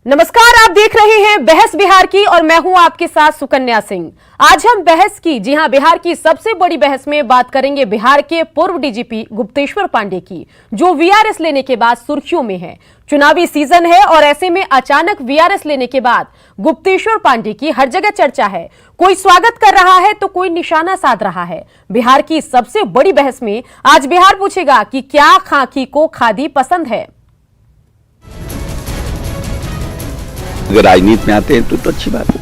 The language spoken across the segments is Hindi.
नमस्कार, आप देख रहे हैं बहस बिहार की और मैं हूं आपके साथ सुकन्या सिंह। आज हम बहस की, जी हां, बिहार की सबसे बड़ी बहस में बात करेंगे बिहार के पूर्व डीजीपी गुप्तेश्वर पांडे की, जो वीआरएस लेने के बाद सुर्खियों में है। चुनावी सीजन है और ऐसे में अचानक वीआरएस लेने के बाद गुप्तेश्वर पांडे की हर जगह चर्चा है। कोई स्वागत कर रहा है तो कोई निशाना साध रहा है। बिहार की सबसे बड़ी बहस में आज बिहार पूछेगा कि क्या खाकी को खादी पसंद है। अगर राजनीति में आते हैं तो अच्छी बात है।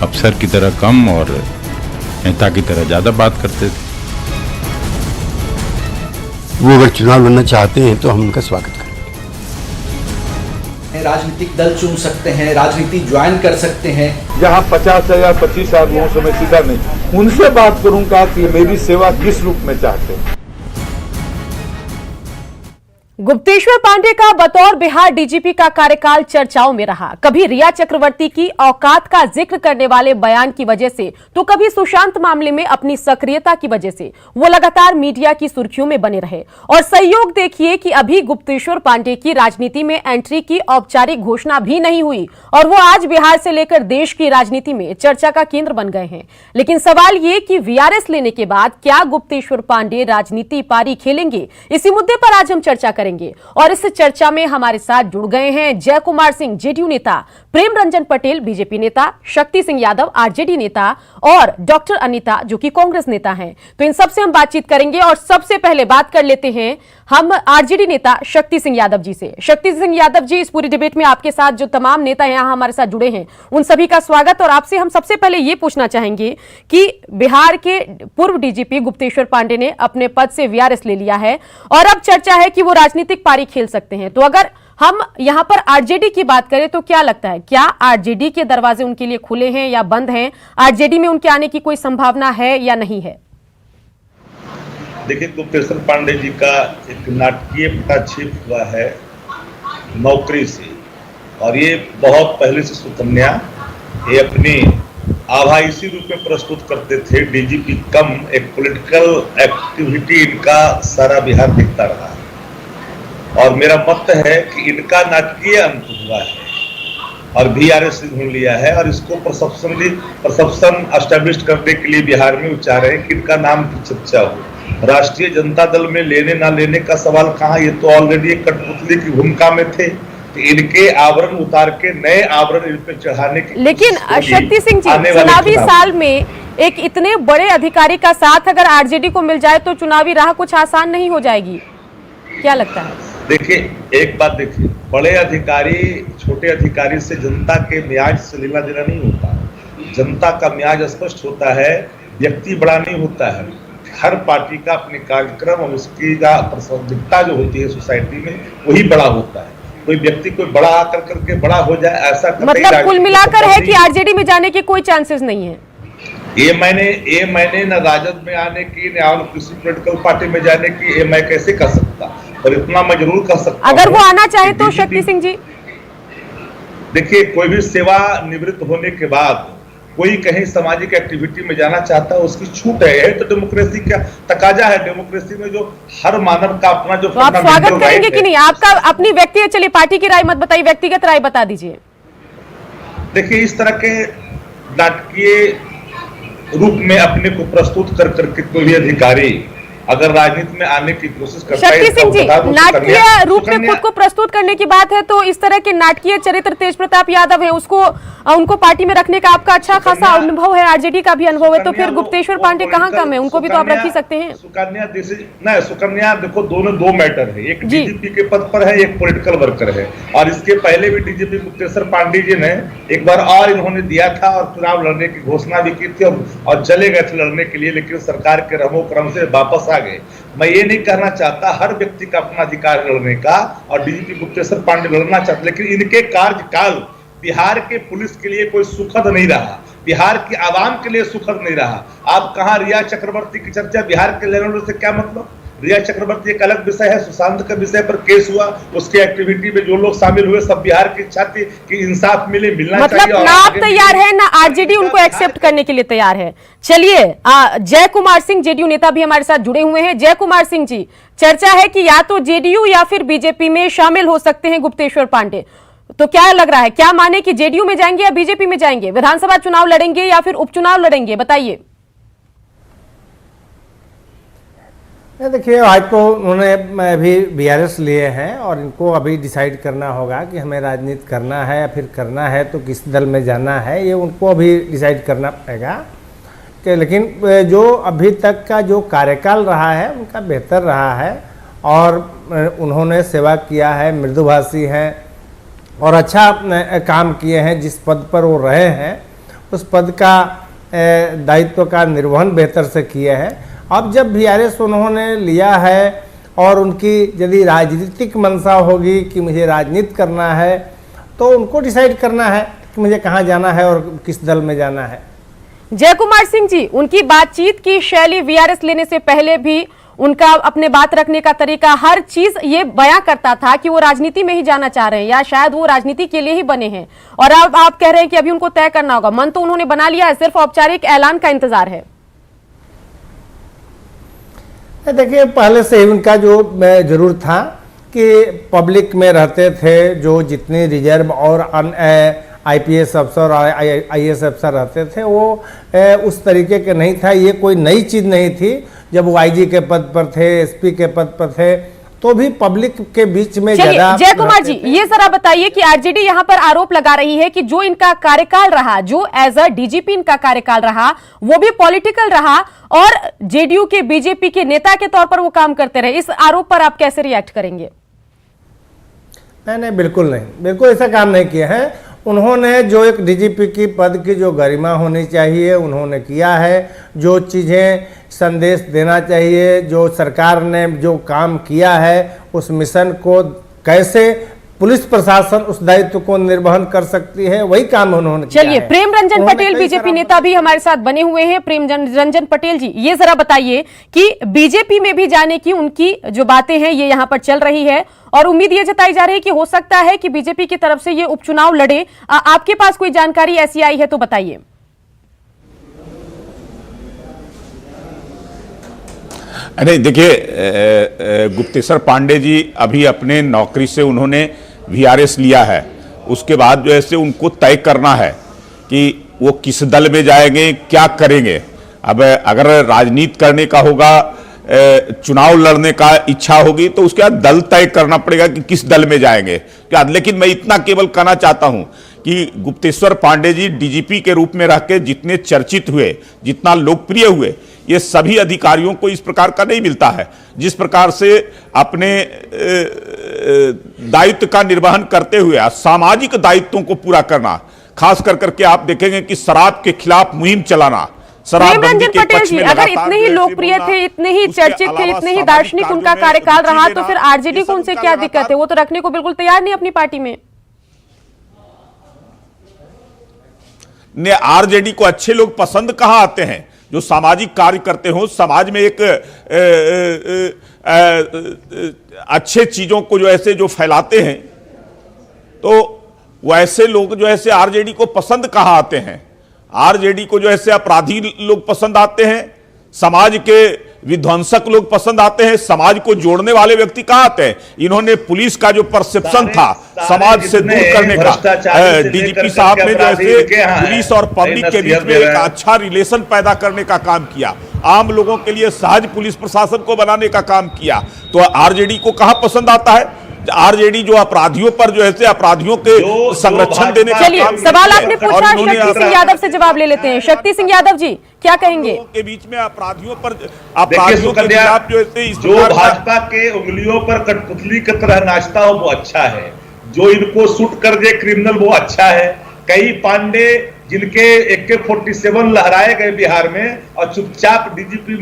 अफसर की तरह कम और नेता की तरह ज्यादा बात करते थे। वो अगर चुनाव लड़ना चाहते हैं तो हम उनका स्वागत करेंगे। राजनीतिक दल चुन सकते हैं, राजनीति ज्वाइन कर सकते हैं। जहाँ 50,000 25,000 लोगों से मैं सीधा नहीं, उनसे बात करूंगा कि मेरी सेवा किस रूप में चाहते हैं। गुप्तेश्वर पांडे का बतौर बिहार डीजीपी का कार्यकाल चर्चाओं में रहा। कभी रिया चक्रवर्ती की औकात का जिक्र करने वाले बयान की वजह से तो कभी सुशांत मामले में अपनी सक्रियता की वजह से वो लगातार मीडिया की सुर्खियों में बने रहे। और संयोग देखिए कि अभी गुप्तेश्वर पांडे की राजनीति में एंट्री की औपचारिक घोषणा भी नहीं हुई और वो आज बिहार से लेकर देश की राजनीति में चर्चा का केंद्र बन गए हैं। लेकिन सवाल ये कि वीआरएस लेने के बाद क्या गुप्तेश्वर पांडे राजनीति पारी खेलेंगे, इसी मुद्दे पर आज हम चर्चा करेंगे। और इस चर्चा में हमारे साथ जुड़ गए हैं जय कुमार सिंह, जेडीयू नेता, प्रेम रंजन पटेल, बीजेपी नेता, शक्ति सिंह यादव, आरजेडी नेता, और डॉक्टर अनीता, जो कि कांग्रेस नेता हैं। तो इन सबसे हम बातचीत करेंगे और सबसे पहले बात कर लेते हैं हम आरजेडी नेता शक्ति सिंह यादव जी से। शक्ति सिंह यादव जी, इस पूरी डिबेट में आपके साथ जो तमाम नेता यहाँ हमारे साथ जुड़े हैं उन सभी का स्वागत। और आपसे हम सबसे पहले ये पूछना चाहेंगे कि बिहार के पूर्व डीजीपी गुप्तेश्वर पांडे ने अपने पद से वीआरएस ले लिया है और अब चर्चा है कि वो राजनीतिक पारी खेल सकते हैं। तो अगर हम यहां पर आरजेडी की बात करें तो क्या लगता है, क्या आरजेडी के दरवाजे उनके लिए खुले हैं या बंद हैं? आरजेडी में उनके आने की कोई संभावना है या नहीं है? देखिए, गुप्तेश्वर पांडे जी का एक नाटकीय पटाक्षेप हुआ है नौकरी से, और ये बहुत पहले से सुकन्या ये अपनी आभा इसी रूप में प्रस्तुत करते थे। डीजीपी कम एक पॉलिटिकल एक्टिविटी इनका सारा बिहार दिखता रहा है, और मेरा मत है कि इनका नाटकीय अंत हुआ है और वीआरएस ढूंढ लिया है। और इसको परसेप्शन एस्टैब्लिश करने के लिए बिहार में चाह रहे हैं कि इनका नाम की चर्चा हो। राष्ट्रीय जनता दल में लेने ना लेने का सवाल कहाँ, ये तो ऑलरेडी एक कठपुतली की भूमिका में थे। तो इनके आवरण उतार के नए आवरण इन पे चढ़ाने की। लेकिन शक्ति सिंह जी, चुनावी साल में एक इतने बड़े अधिकारी का साथ अगर आरजेडी को मिल जाए तो चुनावी राह कुछ आसान नहीं हो जाएगी, क्या लगता है? देखिए, एक बात देखिए, बड़े अधिकारी छोटे अधिकारी से जनता के मियाज से लेना देना नहीं होता। जनता का मियाज स्पष्ट होता है, व्यक्ति बड़ा नहीं होता है। हर पार्टी का अपने कार्यक्रम और उसकी प्रासंगिकता जो होती है सोसाइटी में, वही बड़ा होता है। कोई व्यक्ति कोई बड़ा आकर करके बड़ा हो जाए, ऐसा मतलब कुल मिलाकर है कि आरजेडी में जाने के कोई चांसेस नहीं है। ये मैंने न राजद में आने की, न किसी पॉलिटिकल पार्टी में जाने की, ये मैं कैसे कर सकता, और इतना मैं जरूर कर सकता अगर वो आना चाहे तो। शक्ति सिंह जी, देखिए, कोई भी सेवा निवृत्त होने के बाद कोई कहीं सामाजिक एक्टिविटी में जाना चाहता है, उसकी छूट है। तो डेमोक्रेसी का तकाजा है। डेमोक्रेसी में जो हर मानव का अपना जो तो आप स्वागत करेंगे कि नहीं? आपका अपनी व्यक्तिगत, चलिए पार्टी की राय मत बताइए, व्यक्तिगत राय बता दीजिए। देखिए, इस तरह के नाटकीय रूप में अपने को प्रस्तुत कर करके कोई भी अधिकारी अगर राजनीति में आने की कोशिश करता है। शक्ति सिंह जी, नाटकीय रूप में खुद को प्रस्तुत करने की बात है तो इस तरह के नाटकीय चरित्र तेज प्रताप यादव है, उनको पार्टी में रखने का आपका अच्छा खासा अनुभव है, आरजेडी का भी अनुभव है, तो फिर गुप्तेश्वर पांडे कहाँ कम है? उनको भी तो आप रख ही सकते हैं। सुकन्या देखो, दोनों दो मैटर है। एक डीजीपी के पद पर है, एक पॉलिटिकल वर्कर है। और इसके पहले भी डीजीपी गुप्तेश्वर पांडे जी ने एक बार और इन्होंने दिया था और चुनाव लड़ने की घोषणा भी की थी और चले गए थे लड़ने के लिए, लेकिन सरकार के रमो क्रम से वापस आ गए। मैं ये नहीं कहना चाहता, हर व्यक्ति का अपना अधिकार लड़ने का, और डीजीपी गुप्तेश्वर पांडे लड़ना चाहते, लेकिन इनके कार्यकाल बिहार के पुलिस के लिए कोई सुखद नहीं रहा, बिहार की आवाम के लिए सुखद नहीं रहा। आप कहां रिया चक्रवर्ती की चर्चा बिहार के लेवल से क्या मतलब? रिया चक्रवर्ती एक अलग विषय है, सुशांत के विषय पर केस हुआ, उसकी एक्टिविटी में जो लोग शामिल हुए सब बिहार की इच्छा थी कि इंसाफ मिलना मतलब चाहिए। ना आप तैयार है ना आरजेडी उनको एक्सेप्ट करने के लिए तैयार है। चलिए जय कुमार सिंह जेडीयू नेता भी हमारे साथ जुड़े हुए हैं। जय कुमार सिंह जी, चर्चा है कि या तो जेडीयू या फिर बीजेपी में शामिल हो सकते हैं गुप्तेश्वर पांडे, तो क्या लग रहा है, क्या माने कि जेडीयू में जाएंगे या बीजेपी में जाएंगे, विधानसभा चुनाव लड़ेंगे या फिर उपचुनाव लड़ेंगे, बताइए। देखिए, आज तो उन्होंने अभी बीआरएस लिए हैं और इनको अभी डिसाइड करना होगा कि हमें राजनीति करना है या फिर करना है तो किस दल में जाना है, ये उनको अभी डिसाइड करना पड़ेगा। कि लेकिन जो अभी तक का जो कार्यकाल रहा है उनका बेहतर रहा है और उन्होंने सेवा किया है, मृदुभाषी हैं और अच्छा काम किए हैं। जिस पद पर वो रहे हैं उस पद का दायित्व का निर्वहन बेहतर से किए हैं। अब जब बीआरएस उन्होंने लिया है और उनकी यदि राजनीतिक मंशा होगी कि मुझे राजनीति करना है तो उनको डिसाइड करना है कि मुझे कहाँ जाना है और किस दल में जाना है। जय कुमार सिंह जी, उनकी बातचीत की शैली बीआरएस लेने से पहले भी उनका अपने बात रखने का तरीका, हर चीज ये बयां करता था कि वो राजनीति में ही जाना चाह रहे हैं या शायद वो राजनीति के लिए ही बने हैं। और अब आप कह रहे हैं कि अभी उनको तय करना होगा। मन तो उन्होंने बना लिया है, सिर्फ औपचारिक ऐलान का इंतजार है। देखिए, पहले से ही उनका जो जरूर था कि पब्लिक में रहते थे, जो जितने रिजर्व और आईपीएस अफसर और आईएएस अफसर रहते थे वो उस तरीके के नहीं था। ये कोई नई चीज़ नहीं थी। जब वो आईजी के पद पर थे, एसपी के पद पर थे, तो भी पब्लिक के बीच में ज्यादा। जय कुमार जी, ये जरा बताइए कि आरजेडी यहां पर आरोप लगा रही है कि जो इनका कार्यकाल रहा, जो एज अ डीजीपी इनका कार्यकाल रहा, वो भी पॉलिटिकल रहा और जेडीयू के बीजेपी के नेता के तौर पर वो काम करते रहे। इस आरोप पर आप कैसे रिएक्ट करेंगे? नहीं, बिल्कुल नहीं, बिल्कुल ऐसा काम नहीं किया है। उन्होंने जो एक डीजीपी की पद की जो गरिमा होनी चाहिए उन्होंने किया है। जो चीज़ें संदेश देना चाहिए, जो सरकार ने जो काम किया है उस मिशन को कैसे पुलिस प्रशासन उस दायित्व को निर्वहन कर सकती है, वही काम उन्होंने किया है। चलिए, प्रेम रंजन पटेल बीजेपी नेता भी हमारे साथ बने हुए हैं। प्रेम रंजन पटेल जी, ये जरा बताइए कि बीजेपी में भी जाने की उनकी जो बातें हैं ये यहाँ पर चल रही है और उम्मीद ये जताई जा रही है कि हो सकता है कि बीजेपी की तरफ से ये उपचुनाव लड़े। आपके पास कोई जानकारी ऐसी आई है तो बताइए। अरे देखिए, गुप्तेश्वर पांडे जी अभी अपने नौकरी से उन्होंने वीआरएस लिया है, उसके बाद जो है उनको तय करना है कि वो किस दल में जाएंगे, क्या करेंगे। अब अगर राजनीति करने का होगा, चुनाव लड़ने का इच्छा होगी तो उसके बाद दल तय करना पड़ेगा कि किस दल में जाएंगे क्या। लेकिन मैं इतना केवल कहना चाहता हूं कि गुप्तेश्वर पांडे जी डीजीपी के रूप में रह के जितने चर्चित हुए, जितना लोकप्रिय हुए, ये सभी अधिकारियों को इस प्रकार का नहीं मिलता है। जिस प्रकार से अपने दायित्व का निर्वहन करते हुए सामाजिक दायित्वों को पूरा करना, खास करके आप देखेंगे कि शराब के खिलाफ मुहिम चलाना। प्रेम रंजन पटेल जी, अगर इतने ही लोकप्रिय थे, इतने ही चर्चित थे, इतने ही दार्शनिक उनका कार्यकाल रहा, तो फिर आरजेडी को उनसे क्या दिक्कत है? वो तो रखने को बिल्कुल तैयार नहीं अपनी पार्टी में। ने आरजेडी को अच्छे लोग पसंद कहां आते हैं? जो सामाजिक कार्य करते हो, समाज में एक अच्छे चीजों को जो ऐसे जो फैलाते हैं, तो वैसे लोग जो ऐसे आरजेडी को पसंद कहां आते हैं? आरजेडी को जो ऐसे अपराधी लोग पसंद आते हैं, समाज के विध्वंसक लोग पसंद आते हैं, समाज को जोड़ने वाले व्यक्ति कहां आते हैं? इन्होंने पुलिस का जो परसेप्शन था समाज से दूर करने का, डीजीपी साहब ने जो ऐसे पुलिस और पब्लिक के बीच में एक अच्छा रिलेशन पैदा करने का काम किया, आम लोगों के लिए सहज पुलिस प्रशासन को बनाने का काम किया। तो आरजेडी को कहां पसंद आता है? आरजेडी जो अपराधियों पर जो है अपराधियों के संरक्षण देने का। चलिए, सवाल आपने पूछा, शक्ति सिंह यादव से जवाब ले लेते हैं। शक्ति सिंह यादव जी, क्या कहेंगे? के बीच में अपराधियों पर, अपराधियों के खिलाफ जो भाजपा के उंगलियों पर कठपुतली की तरह नाचता हो वो अच्छा है, जो इनको शूट कर दे क्रिमिनल वो अच्छा है। कई पांडे जिनके AK-47 लहराए गए बिहार में और चुपचाप डीजीपी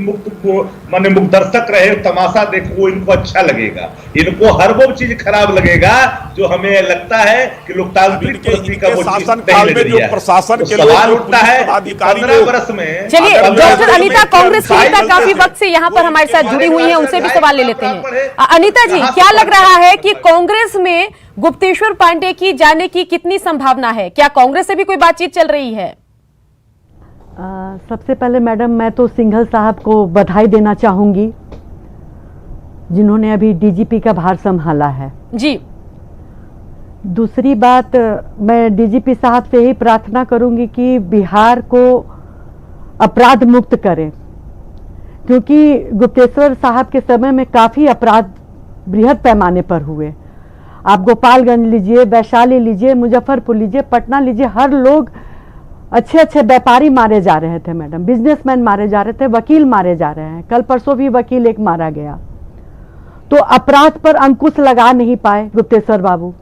माने मुक्त दर्शक रहे, तमाशा देखे, वो इनको अच्छा लगेगा। इनको हर वो चीज खराब लगेगा जो हमें लगता है कि लोकतांत्रिक प्रक्रिया का वो चीज शासनकाल में जो प्रशासन के लोग, सवाल उठता है 15 वर्ष में। चलिए, डॉक्टर अनीता कांग्रेस की नेता काफी वक्त से यहाँ पर हमारे साथ जुड़ी हुई हैं, उनसे भी सवाल ले लेते हैं। अनीता जी, क्या लग रहा है कि कांग्रेस में गुप्तेश्वर पांडे की जाने की कितनी संभावना है? क्या कांग्रेस से भी कोई बातचीत चल रही है? सबसे पहले मैडम, मैं तो सिंघल साहब को बधाई देना चाहूंगी जिन्होंने अभी डीजीपी का भार संभाला है जी। दूसरी बात, मैं डीजीपी साहब से ही प्रार्थना करूंगी कि बिहार को अपराध मुक्त करें, क्योंकि गुप्तेश्वर साहब के समय में काफ़ी अपराध बृहद पैमाने पर हुए। आप गोपालगंज लीजिए, वैशाली लीजिए, मुजफ्फरपुर लीजिए, पटना लीजिए, हर लोग अच्छे अच्छे व्यापारी मारे जा रहे थे मैडम, बिजनेसमैन मारे जा रहे थे, वकील मारे जा रहे हैं। कल परसों भी वकील एक मारा गया। तो अपराध पर अंकुश लगा नहीं पाए गुप्तेश्वर बाबू।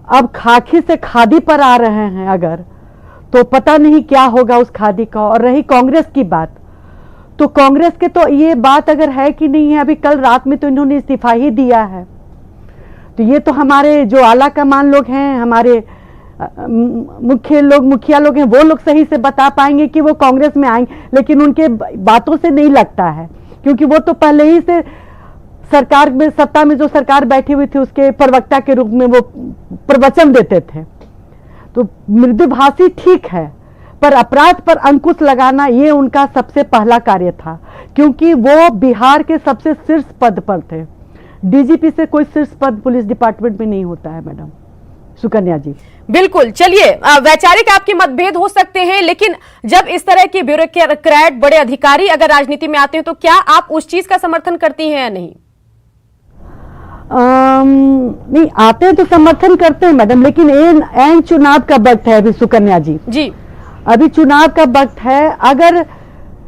अब खाकी से खादी पर आ रहे हैं अगर, तो पता नहीं क्या होगा उस खादी का। और रही कांग्रेस की बात, तो कांग्रेस के तो ये बात अगर है कि नहीं है, अभी कल रात में तो इन्होंने इस्तीफा ही दिया है। तो ये तो हमारे जो आला कमान लोग हैं, हमारे मुखिया लोग हैं, वो लोग सही से बता पाएंगे कि वो कांग्रेस में आएंगे, लेकिन उनके बातों से नहीं लगता है, क्योंकि वो तो पहले ही से सरकार में, सत्ता में जो सरकार बैठी हुई थी उसके प्रवक्ता के रूप में वो प्रवचन देते थे। तो मृदुभाषी ठीक है, पर अपराध पर अंकुश लगाना ये उनका सबसे पहला कार्य था, क्योंकि वो बिहार के सबसे शीर्ष पद पर थे। डीजीपी से कोई शीर्ष पद पुलिस डिपार्टमेंट में नहीं होता है मैडम। सुकन्या जी, बिल्कुल। चलिए, वैचारिक आपके मतभेद हो सकते हैं, लेकिन जब इस तरह के ब्यूरोक्रेट, बड़े अधिकारी अगर राजनीति में आते हैं तो क्या आप उस चीज का समर्थन करती हैं या नहीं? नहीं, आते हैं तो समर्थन करते हैं मैडम, लेकिन एन चुनाव का वक्त है अभी सुकन्या जी। जी, अभी चुनाव का वक्त है। अगर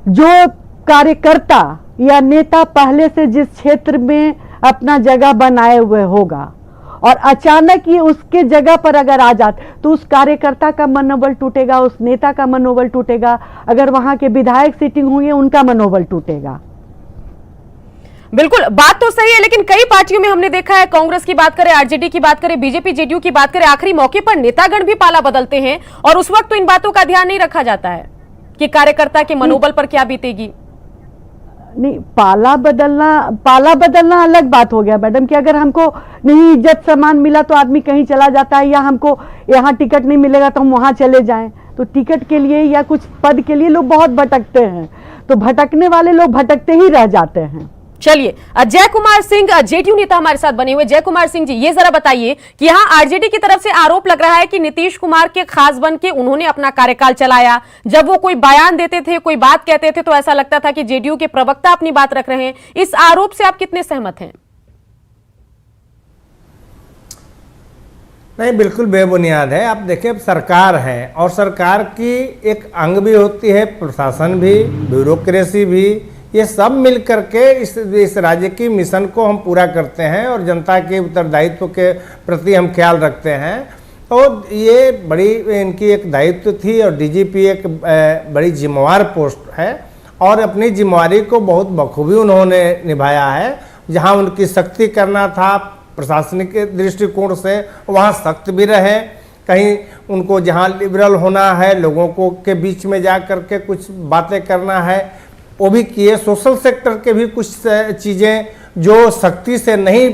जो कार्यकर्ता या नेता पहले से जिस क्षेत्र में अपना जगह बनाए हुए होगा और अचानक ही उसके जगह पर अगर आ जाते, तो उस कार्यकर्ता का मनोबल टूटेगा, उस नेता का मनोबल टूटेगा। अगर वहां के विधायक सीटिंग होंगे, उनका मनोबल टूटेगा। बिल्कुल, बात तो सही है, लेकिन कई पार्टियों में हमने देखा है, कांग्रेस की बात करें, आरजेडी की बात करें, बीजेपी जेडीयू की बात करें, आखिरी मौके पर नेतागण भी पाला बदलते हैं और उस वक्त तो इन बातों का ध्यान नहीं रखा जाता है कि कार्यकर्ता के मनोबल पर क्या बीतेगी। नहीं, पाला बदलना अलग बात हो गया मैडम, कि अगर हमको नहीं इज्जत सम्मान मिला तो आदमी कहीं चला जाता है, या हमको यहाँ टिकट नहीं मिलेगा तो हम वहां चले जाएं। तो टिकट के लिए या कुछ पद के लिए लोग बहुत भटकते हैं, तो भटकने वाले लोग भटकते ही रह जाते हैं। चलिए, जय कुमार सिंह जेडीयू नेता हमारे साथ बने हुए। जय कुमार सिंह जी, ये जरा बताइए कि यहाँ आरजेडी की तरफ से आरोप लग रहा है कि नीतीश कुमार के खास बन के उन्होंने अपना कार्यकाल चलाया। जब वो कोई बयान देते थे, कोई बात कहते थे, तो ऐसा लगता था कि जेडीयू के प्रवक्ता अपनी बात रख रहे हैं। इस आरोप से आप कितने सहमत हैं? नहीं, बिल्कुल बेबुनियाद है। आप देखिए, अब सरकार है और सरकार की एक अंग भी होती है, प्रशासन भी, ब्यूरोक्रेसी भी, ये सब मिल करके इस राज्य की मिशन को हम पूरा करते हैं और जनता के उत्तरदायित्व के प्रति हम ख्याल रखते हैं। तो ये बड़ी इनकी एक दायित्व थी और डीजीपी एक बड़ी जिम्मेवार पोस्ट है और अपनी जिम्मेवारी को बहुत बखूबी उन्होंने निभाया है। जहां उनकी सख्ती करना था प्रशासनिक दृष्टिकोण से, वहाँ सख्त भी रहे। कहीं उनको जहाँ लिबरल होना है, लोगों को के बीच में जा करके कुछ बातें करना है, वो भी किए। सोशल सेक्टर के भी कुछ चीज़ें जो सख्ती से नहीं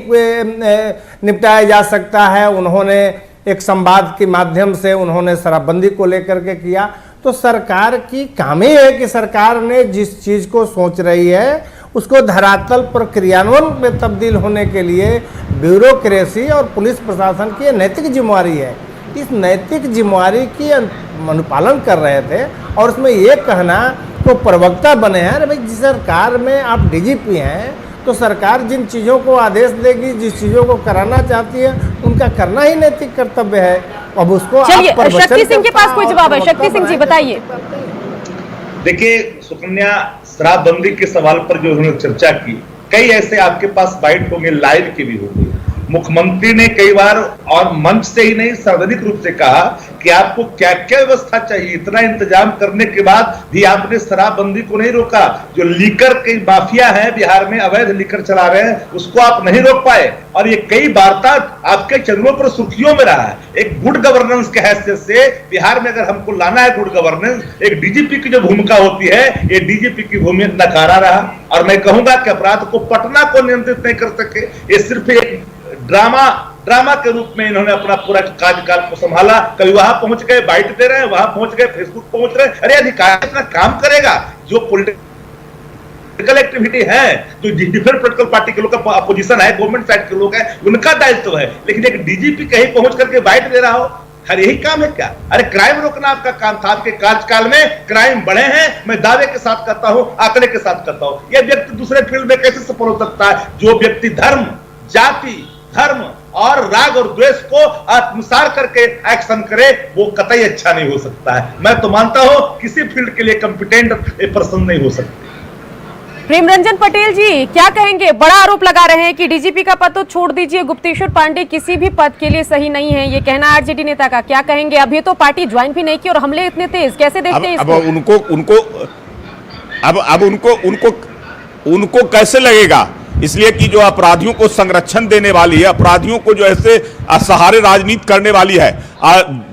निपटाया जा सकता है, उन्होंने एक संवाद के माध्यम से उन्होंने शराबबंदी को लेकर के किया। तो सरकार की काम ही है कि सरकार ने जिस चीज़ को सोच रही है उसको धरातल पर क्रियान्वयन में तब्दील होने के लिए ब्यूरोक्रेसी और पुलिस प्रशासन की नैतिक जिम्मेवारी है। इस नैतिक जिम्मेवारी की अनुपालन कर रहे थे और उसमें ये कहना तो प्रवक्ता बने हैं। अरे भाई, जिस सरकार में आप डीजीपी हैं तो सरकार जिन चीज़ों को आदेश देगी, जिस चीज़ों को कराना चाहती है, उनका करना ही नैतिक कर्तव्य है। अब उसको चलिए, शक्ति सिंह के पास कोई जवाब है। शक्ति सिंह जी, बताइए। देखिए सुकन्या, शराबबंदी के सवाल पर जो उन्होंने चर्चा की, कई ऐसे आपके पास बाइट होंगे, लाइव के भी होंगे, मुख्यमंत्री ने कई बार और मंच से ही नहीं सार्वजनिक रूप से कहा कि आपको क्या क्या व्यवस्था चाहिए। इतना इंतजाम करने के बाद भी आपने शराबबंदी को नहीं रोका। जो लीकर की माफिया है बिहार में, अवैध लीकर चला रहे हैं, उसको आप नहीं रोक पाए। और ये कई वार्ता आपके चैनलों पर सुर्खियों में रहा है। एक गुड गवर्नेंस के हैसियत से बिहार में अगर हमको लाना है गुड गवर्नेंस, एक डीजीपी की जो भूमिका होती है, ये डीजीपी की भूमिका नकारा रहा। और मैं कहूंगा कि अपराध को पटना को नियंत्रित नहीं कर सके। ये सिर्फ एक ड्रामा के रूप में इन्होंने अपना पूरा कार्यकाल को संभाला। कभी वहां पहुंच गए, बाइट दे रहे हैं, वहां पहुंच गए, फेसबुक पहुंच रहे हैं। अरे अधिकारी इतना काम करेगा। जो पॉलिटिकल एक्टिविटी है, जो डिफरेंट पॉलिटिकल पार्टी के लोग का अपोजिशन है, गवर्नमेंट साइड के लोग हैं, उनका दायित्व है। लेकिन एक डीजीपी कहीं पहुंच करके बाइट दे रहा हो, अरे यही काम है क्या? अरे क्राइम रोकना आपका काम था। आपके कार्यकाल में क्राइम बढ़े हैं, मैं दावे के साथ कहता हूं, आंकड़े के साथ कहता हूं। यह व्यक्ति दूसरे फील्ड में कैसे सफल हो सकता है? जो व्यक्ति धर्म, जाति, धर्म और राग और द्वेष को आत्मसात करके एक्शन करे, वो कतई अच्छा नहीं हो सकता है। मैं तो मानता हूं किसी फील्ड के लिए कंपिटेंट पर्सन नहीं हो सकते। प्रेमरंजन पटेल जी क्या कहेंगे? बड़ा आरोप लगा रहे हैं कि डीजीपी का पद तो छोड़ दीजिए, गुप्तेश्वर पांडे किसी भी पद के लिए सही नहीं है, ये कहना आरजेडी नेता का। क्या कहेंगे? अभी तो पार्टी ज्वाइन भी नहीं की और हमले इतने तेज, कैसे देखते हैं इसको? उनको कैसे लगेगा? इसलिए कि जो अपराधियों को संरक्षण देने वाली है, अपराधियों को जो ऐसे असहारे राजनीति करने वाली है,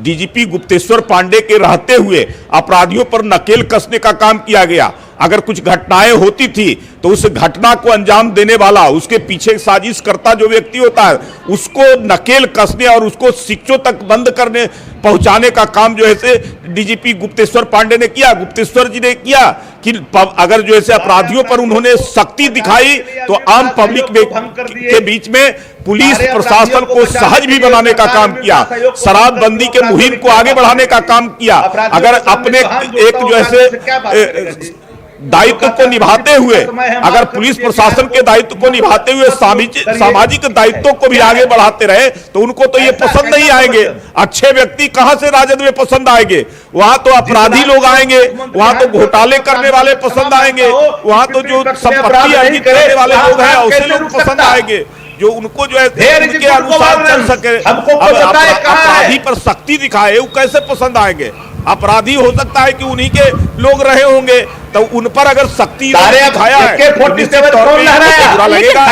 डीजीपी गुप्तेश्वर पांडे के रहते हुए अपराधियों पर नकेल कसने का काम किया गया। अगर कुछ घटनाएं होती थी तो उस घटना को अंजाम देने वाला, उसके पीछे साजिश करता जो व्यक्ति होता है, उसको नकेल कसने और उसको शिक्षों तक बंद करने पहुंचाने का काम जो है से डीजीपी गुप्तेश्वर पांडे ने किया, गुप्तेश्वर जी ने किया। कि अगर जो ऐसे अपराधियों पर उन्होंने सख्ती दिखाई तो आम पब्लिक के बीच में पुलिस प्रशासन को सहज भी बनाने का काम किया, शराबबंदी के मुहिम को आगे बढ़ाने का काम किया। अगर अपने एक जो ऐसे दायित्व को निभाते हुए, अगर पुलिस प्रशासन के दायित्व को निभाते हुए सामाजिक दायित्वों को भी आगे बढ़ाते रहे तो उनको तो ये पसंद नहीं आएंगे। अच्छे व्यक्ति कहां से राजद में पसंद आएंगे? वहां तो अपराधी लोग आएंगे, वहां तो घोटाले करने वाले पसंद आएंगे, वहां तो जो संपत्ति अर्जित करने वाले लोग हैं ऐसे लोग पसंद आएंगे, जो उनको जो है उनके अनुसार चल सके। अपराधी पर सख्ती दिखाए, वो कैसे पसंद आएंगे? अपराधी हो सकता है कि उन्हीं के लोग रहे होंगे, तो उन पर अगर सख्ती दिखाया है तो निश्चित तौर पे बुरा लगेगा।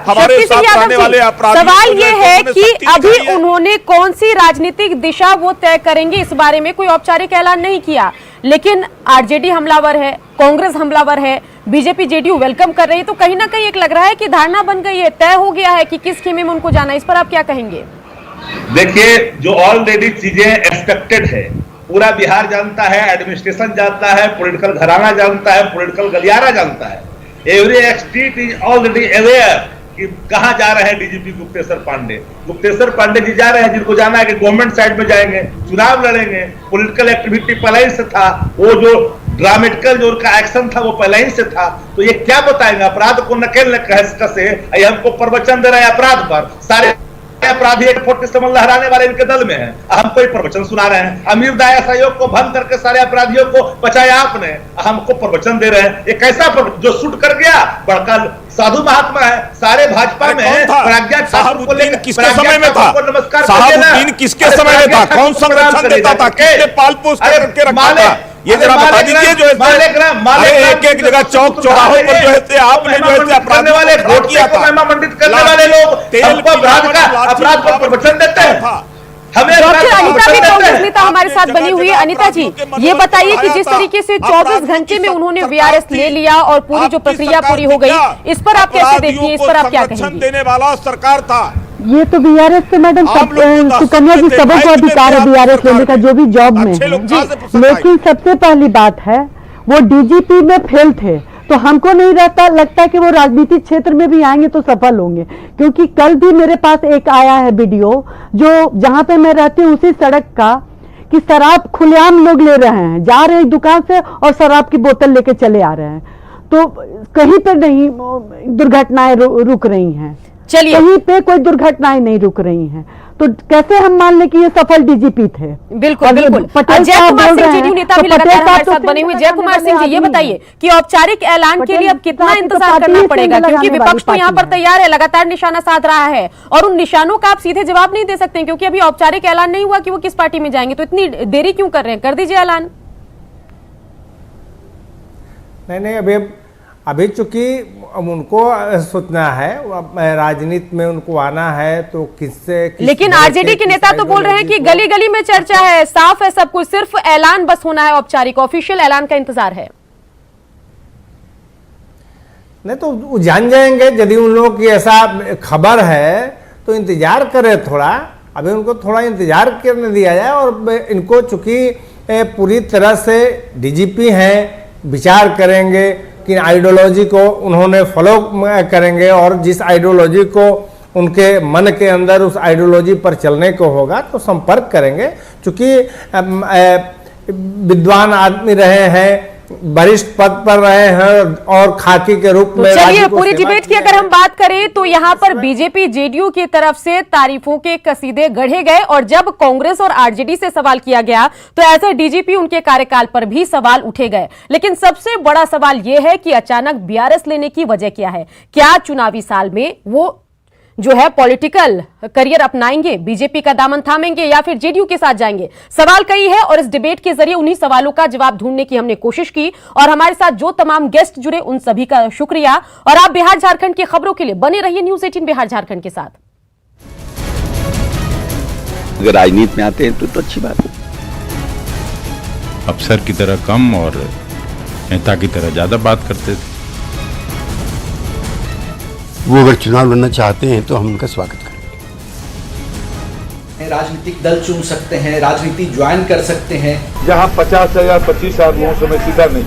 हमारे साथ रहने वाले अपराधी, सवाल ये है कि अभी उन्होंने कौन सी राजनीतिक दिशा वो तय करेंगे, इस बारे में कोई औपचारिक ऐलान नहीं किया। लेकिन आरजेडी हमलावर है, कांग्रेस हमलावर है, बीजेपी जेडीयू वेलकम कर रही है, तो कहीं ना कहीं एक लग रहा है कि धारणा बन गई है, तय हो गया है कि किस खेमे में उनको जाना है। इस पर आप क्या कहेंगे? देखिए, जो ऑलरेडी चीजें एक्सपेक्टेड है, पूरा बिहार जानता है, एडमिनिस्ट्रेशन जानता है, पॉलिटिकल घराना जानता है, पॉलिटिकल गलियारा जानता है। Every state is already aware कि कहां जा रहे हैं डीजीपी गुप्तेश्वर पांडे। गुप्तेश्वर पांडे जी जा रहे हैं, जिनको जाना है कि गवर्नमेंट साइड में जाएंगे, चुनाव लड़ेंगे। पॉलिटिकल एक्टिविटी पहले ही से था, वो जो ड्रामेटिकल जो उनका एक्शन था वो पहले ही से था। तो ये क्या बताएंगे? अपराध को नकेल कसे हमको प्रवचन दे रहे हैं अपराध पर। सारे अपराधी एक 47 लहराने वाले इनके दल में हैं, हमको ही प्रवचन सुना रहे हैं। अमीर दाया सहयोग को भंग करके सारे अपराधियों को बचाया आपने, हमको प्रवचन दे रहे हैं। ये कैसा जो शूट कर गया? बड़का साधु महात्मा है, सारे भाजपा में है। साहबुद्दीन किसके समय में था? साहबुद्दीन किसके समय में था? कौन संरक्षण देता था? किसने पाल पोस करके रखा था? ये जरा बता दीजिए। जो एक एक जगह चौक चौराहों पर जो है आपने जो है अपराध वाले वोट किया था, मंडित करने वाले लोग अपराध पर प्रवचन देते हैं। डॉक्टर अनिता भी कांग्रेस नेता हमारे साथ बनी हुई है। अनिता जी, ये बताइए कि जिस तरीके से 24 घंटे में उन्होंने वीआरएस ले लिया और पूरी जो प्रक्रिया पूरी हो गई, इस पर आप कैसे देखती हैं? इस पर आप क्या कहेंगे? देने वाला सरकार था। ये तो बीआरएस से मैडम सुकन्या जी सबों को अधिकार है बीआरएस लेने का, जो भी जॉब में है। लेकिन सबसे पहली बात है वो डीजीपी में फेल थे, तो हमको नहीं लगता कि वो राजनीतिक क्षेत्र में भी आएंगे तो सफल होंगे। क्योंकि कल भी मेरे पास एक आया है वीडियो, जो जहां पे मैं रहती हूँ उसी सड़क का, कि शराब खुलेआम लोग ले रहे हैं, जा रहे हैं दुकान से और शराब की बोतल लेके चले आ रहे हैं। तो कहीं पे नहीं दुर्घटनाएं रुक रही हैं, चलिए कहीं पे कोई दुर्घटनाएं नहीं रुक रही हैं। तो कैसे हम मान लें कि ये सफल डीजीपी थे? बिल्कुल और बिल्कुल। पटेल जय साहब कुमार बोल सिंह रहे जेडीयू हैं, नेता तो भी पटेल लगातार साहब हमारे तो साथ फिर बने हुए। जय लगाने कुमार सिंह जी, ये वाले बताइए आदमी कि औपचारिक ऐलान के लिए अब कितना साहब तो इंतजार पार्टी करना ही पड़ेगा, लगाने क्योंकि वाली विपक्ष तो यहाँ पर पार्टी है। तैयार है, लगातार निशाना साध रहा है और उन निशानों का आप सीधे जवाब नहीं दे सकते क्योंकि अभी औपचारिक ऐलान नहीं हुआ कि वो किस पार्टी में जाएंगे। तो इतनी देरी क्यों कर रहे हैं? कर दीजिए ऐलान। नहीं, अभी चूंकि उनको सोचना है, राजनीति में उनको आना है तो किससे लेकिन आरजेडी के नेता तो बोल रहे हैं कि गली गली में चर्चा है, साफ है सब कुछ, सिर्फ ऐलान बस होना है, औपचारिक ऑफिशियल ऐलान का इंतजार है। नहीं तो वो जान जाएंगे, यदि उन लोगों की ऐसा खबर है तो इंतजार करें थोड़ा, अभी उनको थोड़ा इंतजार करने दिया जाए। और इनको चूंकि पूरी तरह से डीजीपी हैं, विचार करेंगे कि आइडियोलॉजी को उन्होंने फॉलो करेंगे और जिस आइडियोलॉजी को उनके मन के अंदर उस आइडियोलॉजी पर चलने को होगा तो संपर्क करेंगे। चूंकि विद्वान आदमी रहे हैं, वरिष्ठ पद पर रहे हैं और खाकी के रूप में। चलिए, पूरी डिबेट की अगर हम बात करें तो यहाँ पर बीजेपी जेडीयू की तरफ से तारीफों के कसीदे गढ़े गए और जब कांग्रेस और आरजेडी से सवाल किया गया तो एज ए डीजीपी उनके कार्यकाल पर भी सवाल उठे गए। लेकिन सबसे बड़ा सवाल यह है कि अचानक बीआरएस लेने की वजह क्या है? क्या चुनावी साल में वो जो है पॉलिटिकल करियर अपनाएंगे, बीजेपी का दामन थामेंगे या फिर जेडीयू के साथ जाएंगे? सवाल कई है और इस डिबेट के जरिए उन्हीं सवालों का जवाब ढूंढने की हमने कोशिश की और हमारे साथ जो तमाम गेस्ट जुड़े उन सभी का शुक्रिया। और आप बिहार झारखंड की खबरों के लिए बने रहिए न्यूज़ 18 बिहार झारखंड के साथ। अगर राजनीति में आते हैं तो अच्छी बात है। अफसर की तरह कम और नेता की तरह ज्यादा बात करते थे। वो अगर चुनाव लड़ना चाहते हैं तो हम उनका स्वागत करेंगे। राजनीतिक दल चुन सकते हैं, राजनीति ज्वाइन कर सकते हैं। जहां 50,000 25,000 लोगों से मैं सीधा नहीं